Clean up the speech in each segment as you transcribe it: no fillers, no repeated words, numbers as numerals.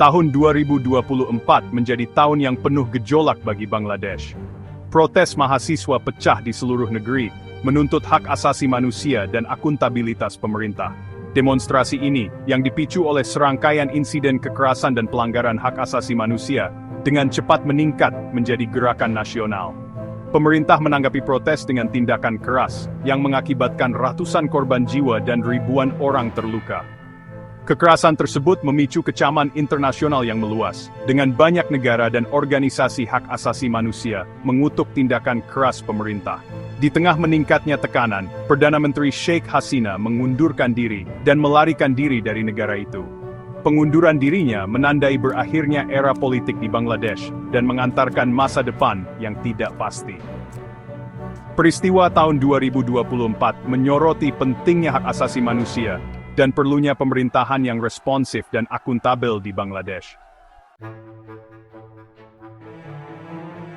Tahun 2024 menjadi tahun yang penuh gejolak bagi Bangladesh. Protes mahasiswa pecah di seluruh negeri, menuntut hak asasi manusia dan akuntabilitas pemerintah. Demonstrasi ini, yang dipicu oleh serangkaian insiden kekerasan dan pelanggaran hak asasi manusia, dengan cepat meningkat menjadi gerakan nasional. Pemerintah menanggapi protes dengan tindakan keras, yang mengakibatkan ratusan korban jiwa dan ribuan orang terluka. Kekerasan tersebut memicu kecaman internasional yang meluas, dengan banyak negara dan organisasi hak asasi manusia mengutuk tindakan keras pemerintah. Di tengah meningkatnya tekanan, Perdana Menteri Sheikh Hasina mengundurkan diri dan melarikan diri dari negara itu. Pengunduran dirinya menandai berakhirnya era politik di Bangladesh dan mengantarkan masa depan yang tidak pasti. Peristiwa tahun 2024 menyoroti pentingnya hak asasi manusia dan perlunya pemerintahan yang responsif dan akuntabel di Bangladesh.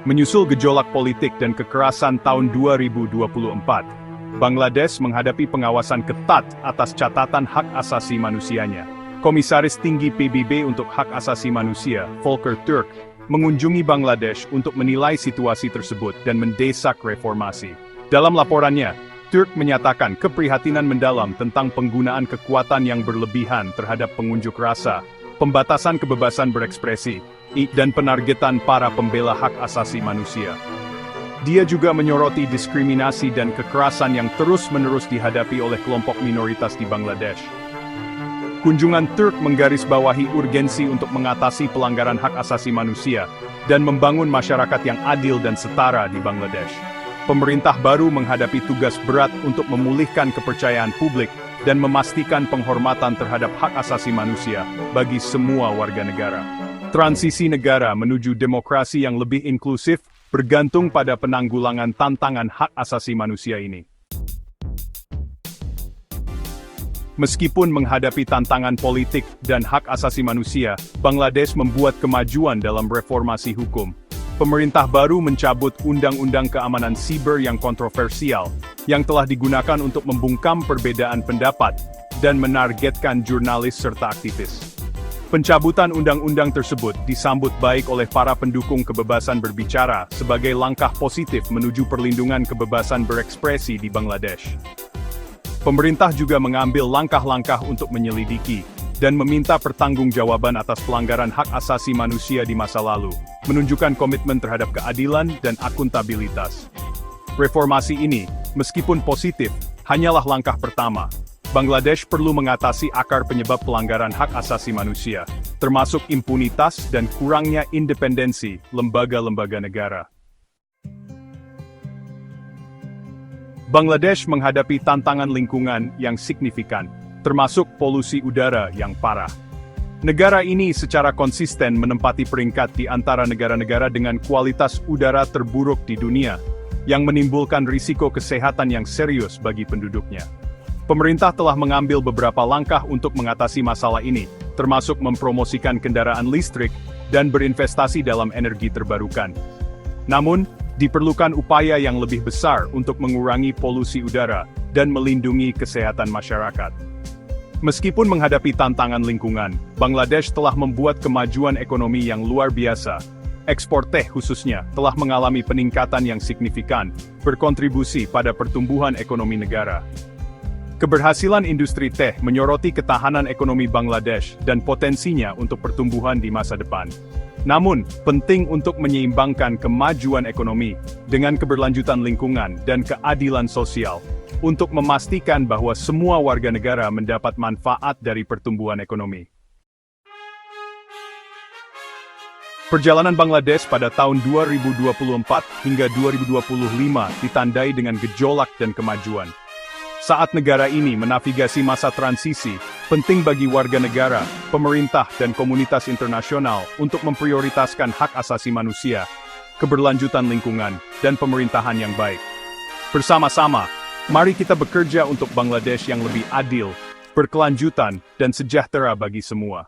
Menyusul gejolak politik dan kekerasan tahun 2024, Bangladesh menghadapi pengawasan ketat atas catatan hak asasi manusianya. Komisaris Tinggi PBB untuk Hak Asasi Manusia, Volker Turk, mengunjungi Bangladesh untuk menilai situasi tersebut dan mendesak reformasi. Dalam laporannya, Turk menyatakan keprihatinan mendalam tentang penggunaan kekuatan yang berlebihan terhadap pengunjuk rasa, pembatasan kebebasan berekspresi, dan penargetan para pembela hak asasi manusia. Dia juga menyoroti diskriminasi dan kekerasan yang terus-menerus dihadapi oleh kelompok minoritas di Bangladesh. Kunjungan Turk menggarisbawahi urgensi untuk mengatasi pelanggaran hak asasi manusia dan membangun masyarakat yang adil dan setara di Bangladesh. Pemerintah baru menghadapi tugas berat untuk memulihkan kepercayaan publik dan memastikan penghormatan terhadap hak asasi manusia bagi semua warga negara. Transisi negara menuju demokrasi yang lebih inklusif bergantung pada penanggulangan tantangan hak asasi manusia ini. Meskipun menghadapi tantangan politik dan hak asasi manusia, Bangladesh membuat kemajuan dalam reformasi hukum. Pemerintah baru mencabut Undang-Undang Keamanan Siber yang kontroversial, yang telah digunakan untuk membungkam perbedaan pendapat dan menargetkan jurnalis serta aktivis. Pencabutan undang-undang tersebut disambut baik oleh para pendukung kebebasan berbicara sebagai langkah positif menuju perlindungan kebebasan berekspresi di Bangladesh. Pemerintah juga mengambil langkah-langkah untuk menyelidiki dan meminta pertanggungjawaban atas pelanggaran hak asasi manusia di masa lalu, menunjukkan komitmen terhadap keadilan dan akuntabilitas. Reformasi ini, meskipun positif, hanyalah langkah pertama. Bangladesh perlu mengatasi akar penyebab pelanggaran hak asasi manusia, termasuk impunitas dan kurangnya independensi lembaga-lembaga negara. Bangladesh menghadapi tantangan lingkungan yang signifikan, termasuk polusi udara yang parah. Negara ini secara konsisten menempati peringkat di antara negara-negara dengan kualitas udara terburuk di dunia, yang menimbulkan risiko kesehatan yang serius bagi penduduknya. Pemerintah telah mengambil beberapa langkah untuk mengatasi masalah ini, termasuk mempromosikan kendaraan listrik dan berinvestasi dalam energi terbarukan. Namun, diperlukan upaya yang lebih besar untuk mengurangi polusi udara dan melindungi kesehatan masyarakat. Meskipun menghadapi tantangan lingkungan, Bangladesh telah membuat kemajuan ekonomi yang luar biasa. Ekspor teh khususnya telah mengalami peningkatan yang signifikan, berkontribusi pada pertumbuhan ekonomi negara. Keberhasilan industri teh menyoroti ketahanan ekonomi Bangladesh dan potensinya untuk pertumbuhan di masa depan. Namun, penting untuk menyeimbangkan kemajuan ekonomi dengan keberlanjutan lingkungan dan keadilan sosial, untuk memastikan bahwa semua warga negara mendapat manfaat dari pertumbuhan ekonomi. Perjalanan Bangladesh pada tahun 2024 hingga 2025 ditandai dengan gejolak dan kemajuan. Saat negara ini menavigasi masa transisi, penting bagi warga negara, pemerintah dan komunitas internasional untuk memprioritaskan hak asasi manusia, keberlanjutan lingkungan, dan pemerintahan yang baik. Bersama-sama, mari kita bekerja untuk Bangladesh yang lebih adil, berkelanjutan, dan sejahtera bagi semua.